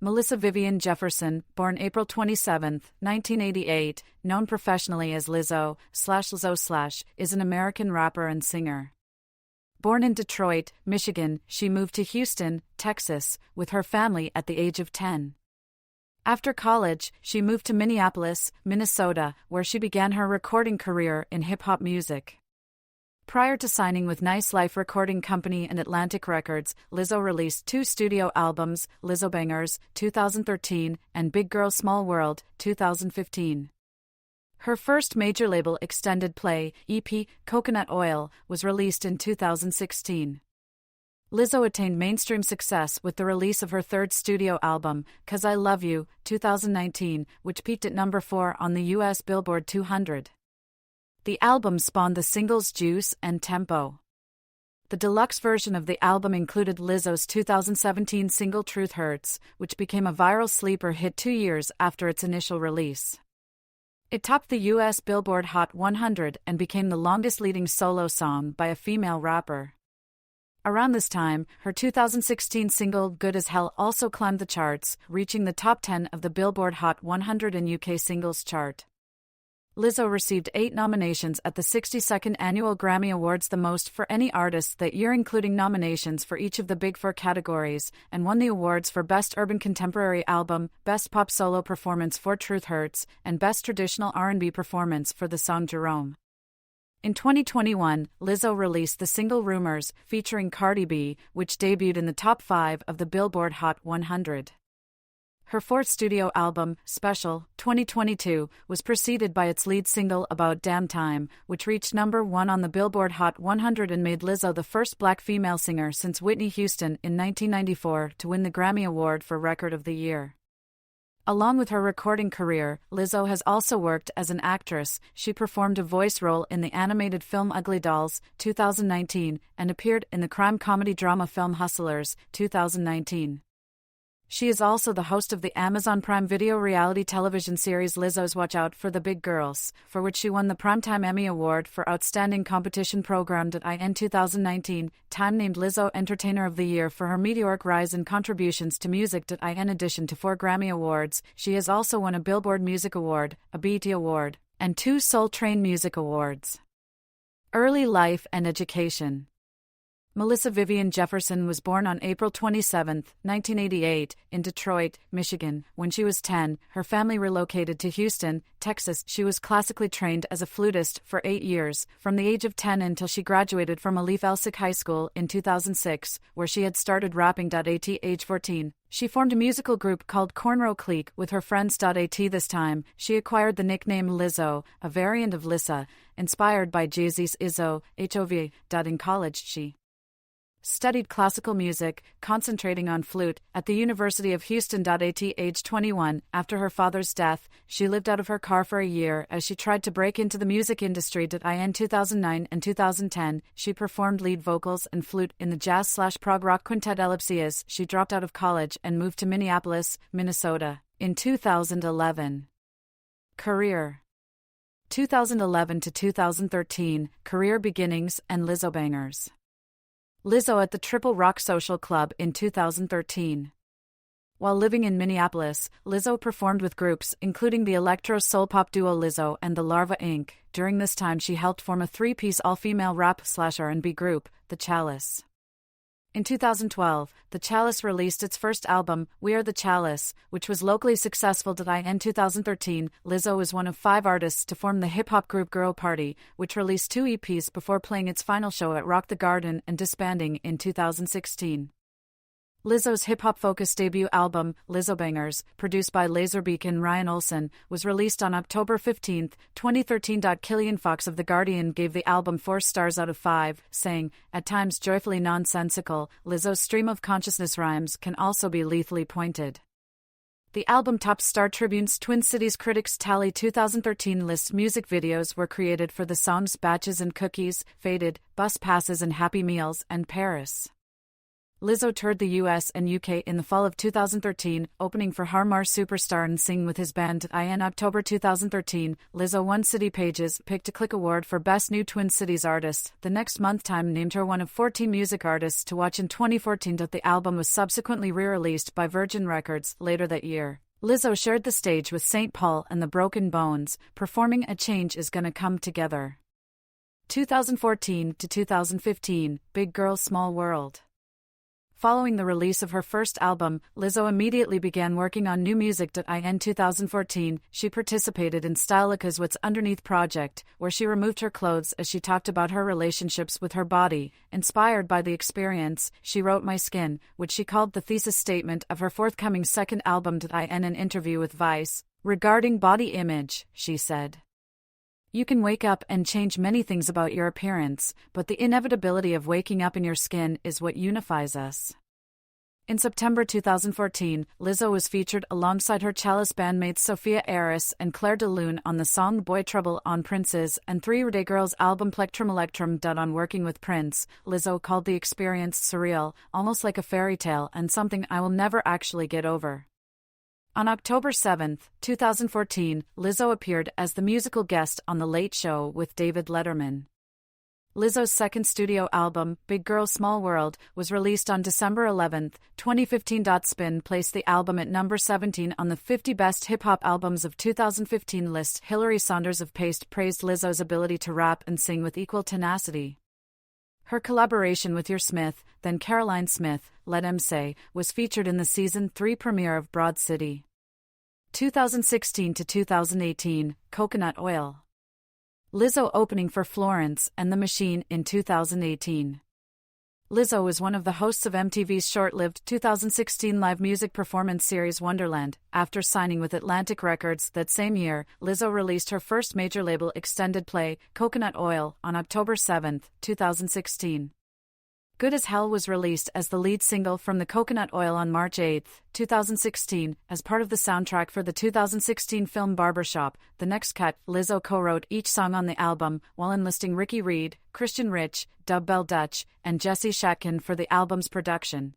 Melissa Viviane Jefferson, born April 27, 1988, known professionally as Lizzo, is an American rapper and singer. Born in Detroit, Michigan, she moved to Houston, Texas, with her family at the age of 10. After college, she moved to Minneapolis, Minnesota, where she began her recording career in hip-hop music. Prior to signing with Nice Life Recording Company and Atlantic Records, Lizzo released 2 studio albums, Lizzo Bangers, 2013, and Big Girl Small World, 2015. Her first major label extended play, EP, Coconut Oil, was released in 2016. Lizzo attained mainstream success with the release of her third studio album, 'Cause I Love You, 2019, which peaked at number 4 on the U.S. Billboard 200. The album spawned the singles Juice and Tempo. The deluxe version of the album included Lizzo's 2017 single Truth Hurts, which became a viral sleeper hit 2 years after its initial release. It topped the U.S. Billboard Hot 100 and became the longest-leading solo song by a female rapper. Around this time, her 2016 single Good as Hell also climbed the charts, reaching the top 10 of the Billboard Hot 100 and UK Singles Chart. Lizzo received 8 nominations at the 62nd Annual Grammy Awards, the most for any artist that year, including nominations for each of the Big Four categories, and won the awards for Best Urban Contemporary Album, Best Pop Solo Performance for Truth Hurts, and Best Traditional R&B Performance for the song Jerome. In 2021, Lizzo released the single Rumors, featuring Cardi B, which debuted in the top 5 of the Billboard Hot 100. Her fourth studio album, Special, 2022, was preceded by its lead single About Damn Time, which reached number 1 on the Billboard Hot 100 and made Lizzo the first black female singer since Whitney Houston in 1994 to win the Grammy Award for Record of the Year. Along with her recording career, Lizzo has also worked as an actress. She performed a voice role in the animated film Ugly Dolls, 2019, and appeared in the crime comedy drama film Hustlers, 2019. She is also the host of the Amazon Prime Video reality television series Lizzo's Watch Out for the Big Girls, for which she won the Primetime Emmy Award for Outstanding Competition Program. In 2019, Time named Lizzo Entertainer of the Year for her meteoric rise in contributions to music. In addition to 4 Grammy Awards, she has also won a Billboard Music Award, a BET Award, and 2 Soul Train Music Awards. Early life and education. Melissa Viviane Jefferson was born on April 27, 1988, in Detroit, Michigan. When she was 10, her family relocated to Houston, Texas. She was classically trained as a flutist for 8 years, from the age of 10 until she graduated from Alif Elsick High School in 2006, where she had started rapping. At age 14, she formed a musical group called Cornrow Clique with her friends. This time, she acquired the nickname Lizzo, a variant of Lissa, inspired by Jay-Z's Izzo, HOV. In college, she studied classical music, concentrating on flute, at the University of Houston. At age 21, after her father's death, she lived out of her car for a year as she tried to break into the music industry. In 2009 and 2010, she performed lead vocals and flute in the jazz/prog rock quintet Ellipses. She dropped out of college and moved to Minneapolis, Minnesota, in 2011. Career. 2011 to 2013, Career Beginnings and Lizzo Bangers. Lizzo at the Triple Rock Social Club in 2013. While living in Minneapolis, Lizzo performed with groups including the electro-soul pop duo Lizzo and the Larva Inc. During this time she helped form a 3-piece all-female rap/R&B group, The Chalice. In 2012, The Chalice released its first album, We Are The Chalice, which was locally successful. In 2013, Lizzo was one of 5 artists to form the hip-hop group Girl Party, which released 2 EPs before playing its final show at Rock the Garden and disbanding in 2016. Lizzo's hip-hop-focused debut album, Lizzo Bangers, produced by Laserbeak and Ryan Olsen, was released on October 15, 2013. Killian Fox of The Guardian gave the album 4 stars out of 5, saying, "At times joyfully nonsensical, Lizzo's stream-of-consciousness rhymes can also be lethally pointed." The album topped Star Tribune's Twin Cities Critics Tally 2013 list. Music videos were created for the songs Batches and Cookies, Faded, Bus Passes and Happy Meals, and Paris. Lizzo toured the US and UK in the fall of 2013, opening for Harmar superstar and sing with his band. In October 2013, Lizzo won City Page's Pick to Click Award for Best New Twin Cities Artist. The next month, Time named her one of 14 music artists to watch in 2014. The album was subsequently re-released by Virgin Records later that year. Lizzo shared the stage with St. Paul and the Broken Bones, performing A Change Is Gonna Come Together. 2014 to 2015, Big Girl Small World. Following the release of her first album, Lizzo immediately began working on new music. In 2014, she participated in Stylica's What's Underneath project, where she removed her clothes as she talked about her relationships with her body. Inspired by the experience, she wrote My Skin, which she called the thesis statement of her forthcoming second album. In an interview with Vice, regarding body image, she said, "You can wake up and change many things about your appearance, but the inevitability of waking up in your skin is what unifies us." In September 2014, Lizzo was featured alongside her Chalice bandmates Sophia Aris and Claire de Lune on the song Boy Trouble on Prince's and Three Day Girls album Plectrum Electrum. On working with Prince, Lizzo called the experience surreal, almost like a fairy tale and something I will never actually get over. On October 7, 2014, Lizzo appeared as the musical guest on The Late Show with David Letterman. Lizzo's second studio album, Big Girl Small World, was released on December 11, 2015. Spin placed the album at number 17 on the 50 Best Hip-Hop Albums of 2015 list. Hilary Saunders of Paste praised Lizzo's ability to rap and sing with equal tenacity. Her collaboration with Your Smith, then Caroline Smith, Let 'Em Say, was featured in the Season 3 premiere of Broad City. 2016 to 2018, Coconut Oil. Lizzo opening for Florence and the Machine in 2018. Lizzo was one of the hosts of MTV's short-lived 2016 live music performance series Wonderland. After signing with Atlantic Records that same year, Lizzo released her first major label extended play, Coconut Oil, on October 7, 2016. Good as Hell was released as the lead single from the Coconut Oil on March 8, 2016, as part of the soundtrack for the 2016 film Barbershop. The Next Cut, Lizzo co-wrote each song on the album, while enlisting Ricky Reed, Christian Rich, Dub Bell Dutch, and Jesse Shatkin for the album's production.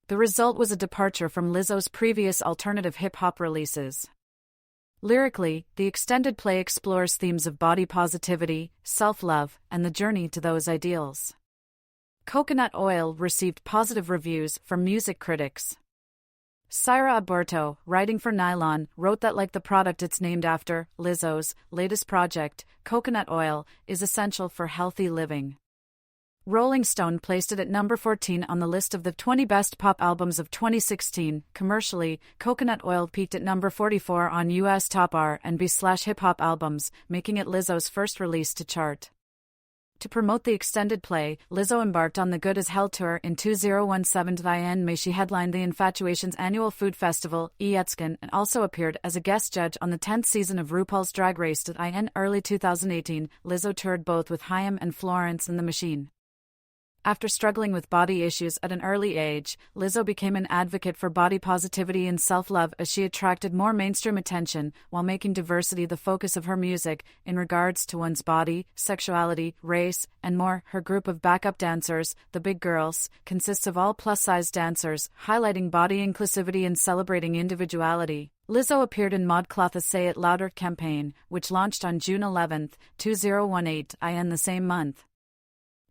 The result was a departure from Lizzo's previous alternative hip-hop releases. Lyrically, the extended play explores themes of body positivity, self-love, and the journey to those ideals. Coconut Oil received positive reviews from music critics. Syra Aburto, writing for Nylon, wrote that like the product it's named after, Lizzo's latest project, Coconut Oil, is essential for healthy living. Rolling Stone placed it at number 14 on the list of the 20 best pop albums of 2016. Commercially, Coconut Oil peaked at number 44 on U.S. top R&B/hip-hop albums, making it Lizzo's first release to chart. To promote the extended play, Lizzo embarked on the Good as Hell tour in 2017. In May she headlined the Infatuation's annual food festival, Eetskin, and also appeared as a guest judge on the 10th season of RuPaul's Drag Race. In early 2018, Lizzo toured both with Haim and Florence and the Machine. After struggling with body issues at an early age, Lizzo became an advocate for body positivity and self-love as she attracted more mainstream attention, while making diversity the focus of her music, in regards to one's body, sexuality, race, and more. Her group of backup dancers, the Big Girls, consists of all plus-size dancers, highlighting body inclusivity and celebrating individuality. Lizzo appeared in ModCloth's Say It Louder campaign, which launched on June 11, 2018, in the same month.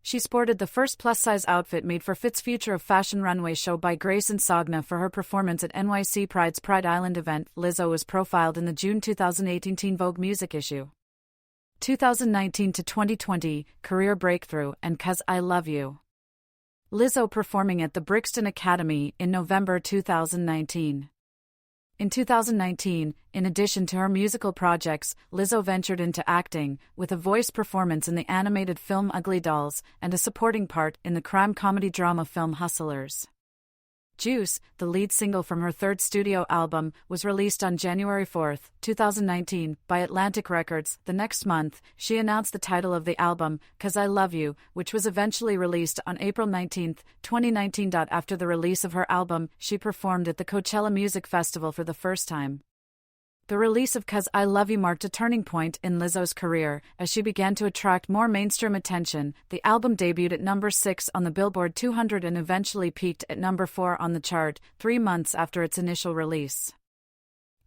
She sported the first plus-size outfit made for Fit's Future of Fashion runway show by Grace Insogna for her performance at NYC Pride's Pride Island event. Lizzo was profiled in the June 2018 Teen Vogue music issue. 2019 to 2020, Career Breakthrough and 'Cause I Love You. Lizzo performing at the Brixton Academy in November 2019. In 2019, in addition to her musical projects, Lizzo ventured into acting, with a voice performance in the animated film Ugly Dolls, and a supporting part in the crime-comedy drama film Hustlers. Juice, the lead single from her third studio album, was released on January 4, 2019, by Atlantic Records. The next month, she announced the title of the album, 'Cause I Love You, which was eventually released on April 19, 2019. After the release of her album, she performed at the Coachella Music Festival for the first time. The release of 'Cause I Love You marked a turning point in Lizzo's career, as she began to attract more mainstream attention. The album debuted at number 6 on the Billboard 200 and eventually peaked at number 4 on the chart, 3 months after its initial release.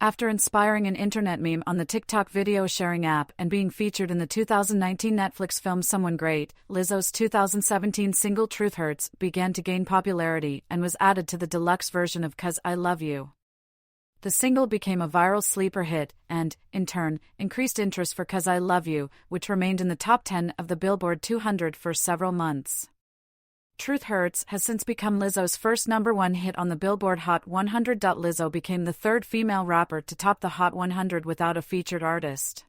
After inspiring an internet meme on the TikTok video sharing app and being featured in the 2019 Netflix film Someone Great, Lizzo's 2017 single Truth Hurts began to gain popularity and was added to the deluxe version of 'Cause I Love You. The single became a viral sleeper hit and, in turn, increased interest for 'Cause I Love You, which remained in the top 10 of the Billboard 200 for several months. Truth Hurts has since become Lizzo's first #1 hit on the Billboard Hot 100. Lizzo became the third female rapper to top the Hot 100 without a featured artist.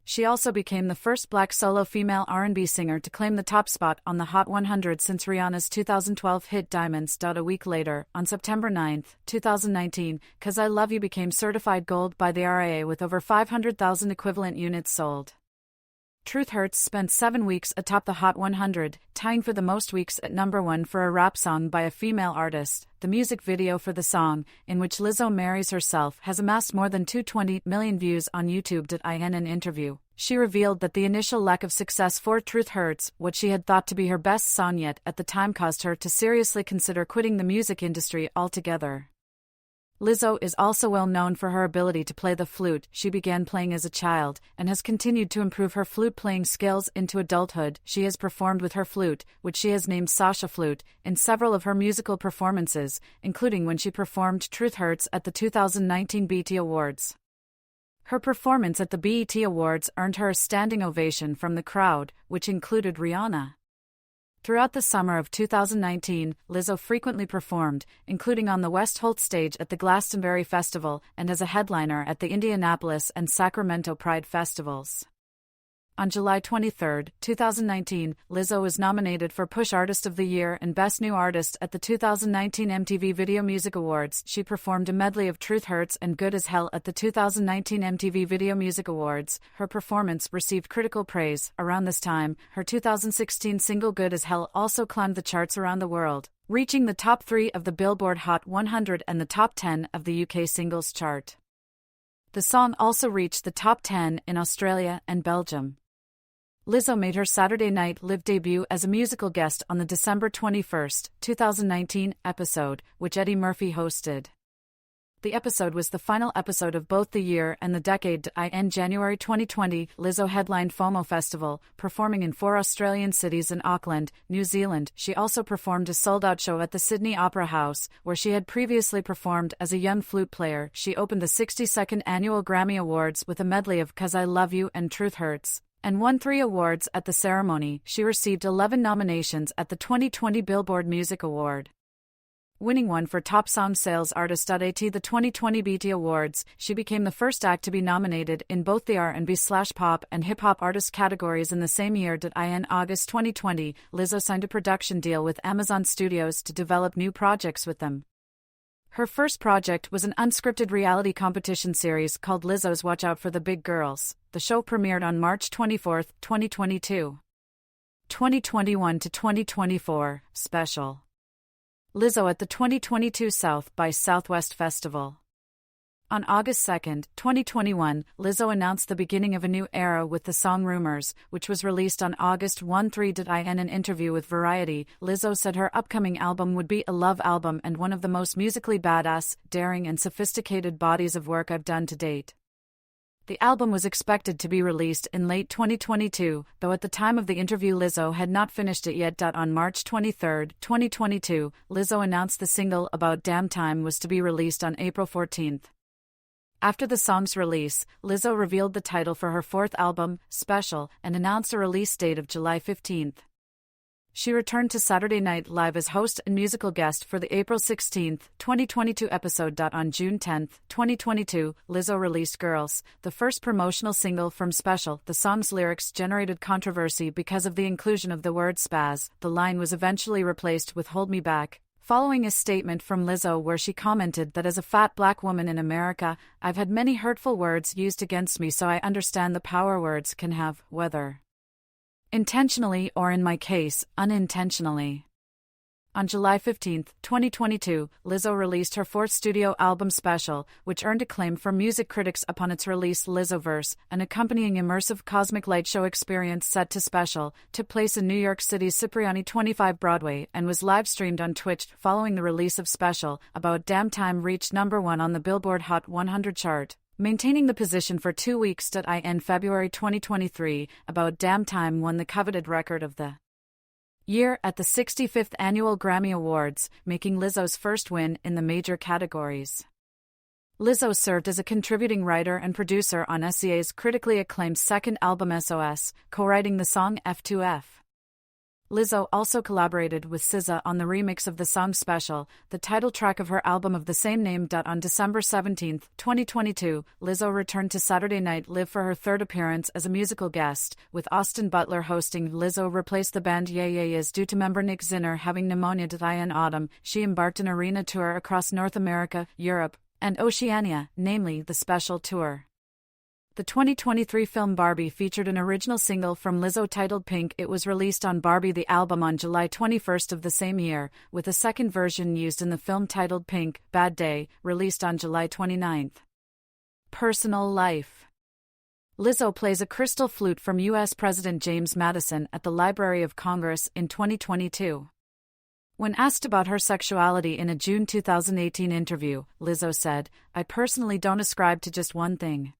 She also became the first black solo female R&B singer to claim the top spot on the Hot 100 since Rihanna's 2012 hit Diamonds. A week later, on September 9, 2019, 'Cause I Love You became certified gold by the RIA with over 500,000 equivalent units sold. Truth Hurts spent 7 weeks atop the Hot 100, tying for the most weeks at #1 for a rap song by a female artist. The music video for the song, in which Lizzo marries herself, has amassed more than 220 million views on YouTube. In an interview, she revealed that the initial lack of success for Truth Hurts, what she had thought to be her best song yet at the time, caused her to seriously consider quitting the music industry altogether. Lizzo is also well known for her ability to play the flute. She began playing as a child, and has continued to improve her flute-playing skills into adulthood. She has performed with her flute, which she has named Sasha Flute, in several of her musical performances, including when she performed Truth Hurts at the 2019 BET Awards. Her performance at the BET Awards earned her a standing ovation from the crowd, which included Rihanna. Throughout the summer of 2019, Lizzo frequently performed, including on the West Holt stage at the Glastonbury Festival and as a headliner at the Indianapolis and Sacramento Pride Festivals. On July 23, 2019, Lizzo was nominated for Push Artist of the Year and Best New Artist at the 2019 MTV Video Music Awards. She performed a medley of Truth Hurts and Good as Hell at the 2019 MTV Video Music Awards. Her performance received critical praise. Around this time, her 2016 single Good as Hell also climbed the charts around the world, reaching the top 3 of the Billboard Hot 100 and the top 10 of the UK singles chart. The song also reached the top 10 in Australia and Belgium. Lizzo made her Saturday Night Live debut as a musical guest on the December 21, 2019 episode, which Eddie Murphy hosted. The episode was the final episode of both the year and the decade. In January 2020, Lizzo headlined FOMO Festival, performing in 4 Australian cities and Auckland, New Zealand. She also performed a sold-out show at the Sydney Opera House, where she had previously performed as a young flute player. She opened the 62nd Annual Grammy Awards with a medley of 'Cause I Love You and Truth Hurts, and won 3 awards at the ceremony. She received 11 nominations at the 2020 Billboard Music Award, winning 1 for Top Song Sales Artist. At the 2020 BET Awards, she became the first act to be nominated in both the R&B/pop and hip-hop artist categories in the same year. In August 2020, Lizzo signed a production deal with Amazon Studios to develop new projects with them. Her first project was an unscripted reality competition series called Lizzo's Watch Out for the Big Girls. The show premiered on March 24, 2022. 2021 to 2024 Special. Lizzo at the 2022 South by Southwest Festival. On August 2, 2021, Lizzo announced the beginning of a new era with the song Rumors, which was released on August 13. In an interview with Variety, Lizzo said her upcoming album would be a love album and one of the most musically badass, daring and sophisticated bodies of work I've done to date. The album was expected to be released in late 2022, though at the time of the interview Lizzo had not finished it yet. On March 23, 2022, Lizzo announced the single About Damn Time was to be released on April 14. After the song's release, Lizzo revealed the title for her 4th album, Special, and announced a release date of July 15. She returned to Saturday Night Live as host and musical guest for the April 16, 2022 episode. On June 10, 2022, Lizzo released Girls, the first promotional single from Special. The song's lyrics generated controversy because of the inclusion of the word spaz. The line was eventually replaced with Hold Me Back, following a statement from Lizzo where she commented that as a fat black woman in America, I've had many hurtful words used against me, so I understand the power words can have, whether intentionally or in my case, unintentionally. On July 15, 2022, Lizzo released her fourth studio album Special, which earned acclaim from music critics upon its release. Lizzoverse, an accompanying immersive cosmic light show experience set to Special, took place in New York City's Cipriani 25 Broadway and was live-streamed on Twitch. Following the release of Special, About Damn Time reached #1 on the Billboard Hot 100 chart, maintaining the position for 2 weeks. In February 2023, About Damn Time won the coveted record of the year at the 65th Annual Grammy Awards, making Lizzo's first win in the major categories. Lizzo served as a contributing writer and producer on SCA's critically acclaimed second album SOS, co-writing the song F2F. Lizzo also collaborated with SZA on the remix of the song Special, the title track of her album of the same name. On December 17, 2022, Lizzo returned to Saturday Night Live for her third appearance as a musical guest, with Austin Butler hosting. Lizzo replaced the band Yeah Yeah Yeahs due to member Nick Zinner having pneumonia. In autumn, she embarked an arena tour across North America, Europe, and Oceania, namely the Special Tour. The 2023 film Barbie featured an original single from Lizzo titled Pink. It was released on Barbie the album on July 21 of the same year, with a second version used in the film titled Pink, Bad Day, released on July 29. Personal life. Lizzo plays a crystal flute from U.S. President James Madison at the Library of Congress in 2022. When asked about her sexuality in a June 2018 interview, Lizzo said, "I personally don't ascribe to just one thing.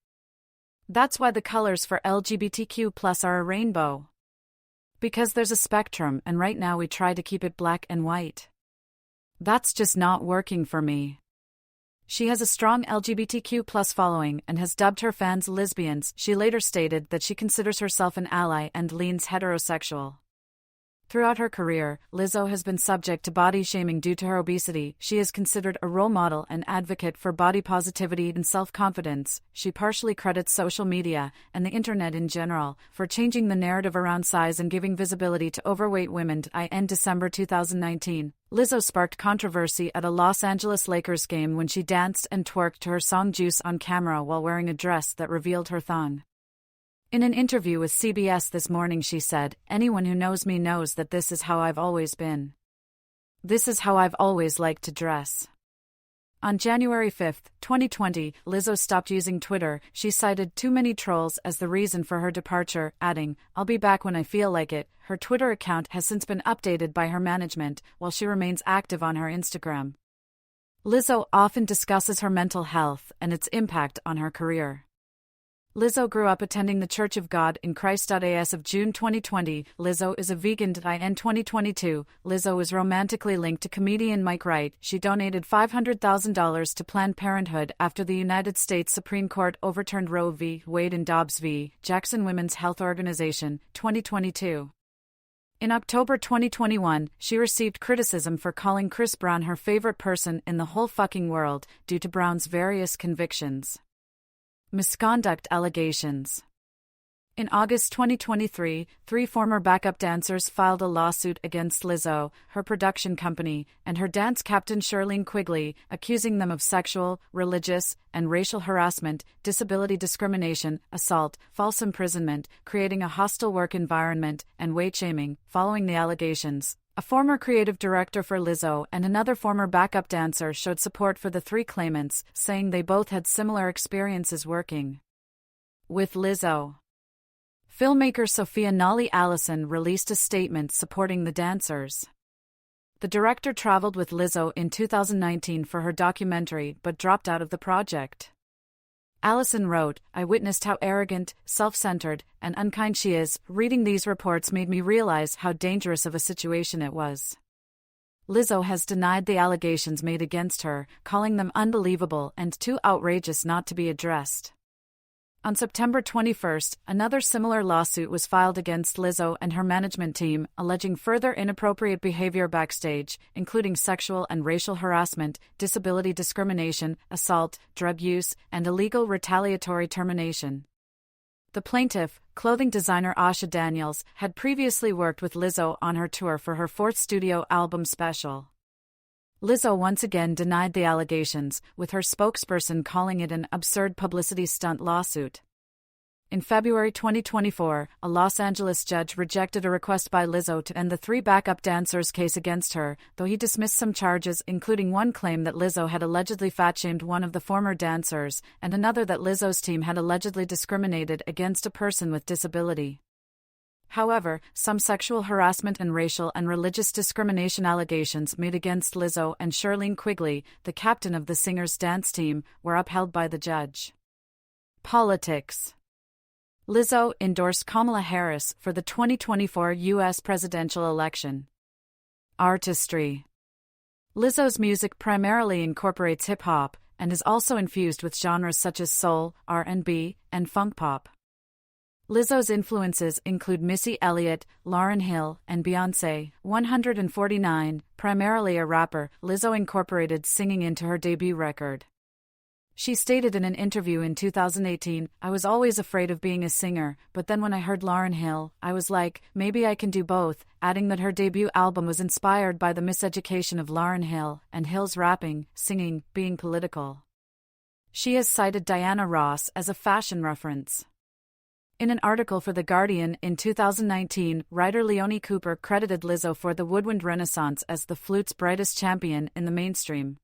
That's why the colors for LGBTQ+ are a rainbow. Because there's a spectrum, and right now we try to keep it black and white. That's just not working for me." She has a strong LGBTQ+ following and has dubbed her fans lesbians. She later stated that she considers herself an ally and leans heterosexual. Throughout her career, Lizzo has been subject to body shaming due to her obesity. She is considered a role model and advocate for body positivity and self-confidence. She partially credits social media, and the internet in general, for changing the narrative around size and giving visibility to overweight women. In December 2019, Lizzo sparked controversy at a Los Angeles Lakers game when she danced and twerked to her song Juice on camera while wearing a dress that revealed her thong. In an interview with CBS This Morning she said, "Anyone who knows me knows that this is how I've always been. This is how I've always liked to dress." On January 5, 2020, Lizzo stopped using Twitter. She cited too many trolls as the reason for her departure, adding, "I'll be back when I feel like it." Her Twitter account has since been updated by her management, while she remains active on her Instagram. Lizzo often discusses her mental health and its impact on her career. Lizzo grew up attending the Church of God in Christ. As of June 2020, Lizzo is a vegan. In 2022, Lizzo is romantically linked to comedian Mike Wright. She donated $500,000 to Planned Parenthood after the United States Supreme Court overturned Roe v. Wade and Dobbs v. Jackson Women's Health Organization, 2022. In October 2021, she received criticism for calling Chris Brown her favorite person in the whole fucking world, due to Brown's various convictions. Misconduct allegations. In August 2023, 3 former backup dancers filed a lawsuit against Lizzo, her production company, and her dance captain Shirlene Quigley, accusing them of sexual, religious, and racial harassment, disability discrimination, assault, false imprisonment, creating a hostile work environment, and weight shaming. Following the allegations, a former creative director for Lizzo and another former backup dancer showed support for the 3 claimants, saying they both had similar experiences working with Lizzo. Filmmaker Sophia Nolly Allison released a statement supporting the dancers. The director traveled with Lizzo in 2019 for her documentary but dropped out of the project. Allison wrote, "I witnessed how arrogant, self-centered, and unkind she is. Reading these reports made me realize how dangerous of a situation it was." Lizzo has denied the allegations made against her, calling them unbelievable and too outrageous not to be addressed. On September 21, another similar lawsuit was filed against Lizzo and her management team, alleging further inappropriate behavior backstage, including sexual and racial harassment, disability discrimination, assault, drug use, and illegal retaliatory termination. The plaintiff, clothing designer Asha Daniels, had previously worked with Lizzo on her tour for her 4th studio album Special. Lizzo once again denied the allegations, with her spokesperson calling it an absurd publicity stunt lawsuit. In February 2024, a Los Angeles judge rejected a request by Lizzo to end the 3 backup dancers' case against her, though he dismissed some charges, including one claim that Lizzo had allegedly fat-shamed one of the former dancers, and another that Lizzo's team had allegedly discriminated against a person with disability. However, some sexual harassment and racial and religious discrimination allegations made against Lizzo and Shirlene Quigley, the captain of the singer's dance team, were upheld by the judge. Politics. Lizzo endorsed Kamala Harris for the 2024 U.S. presidential election. Artistry. Lizzo's music primarily incorporates hip-hop, and is also infused with genres such as soul, R&B, and funk pop. Lizzo's influences include Missy Elliott, Lauryn Hill, and Beyoncé. 149, primarily a rapper, Lizzo incorporated singing into her debut record. She stated in an interview in 2018, "I was always afraid of being a singer, but then when I heard Lauryn Hill, I was like, maybe I can do both," adding that her debut album was inspired by the miseducation of Lauryn Hill, and Hill's rapping, singing, being political. She has cited Diana Ross as a fashion reference. In an article for The Guardian in 2019, writer Leonie Cooper credited Lizzo for the woodwind renaissance as the flute's brightest champion in the mainstream.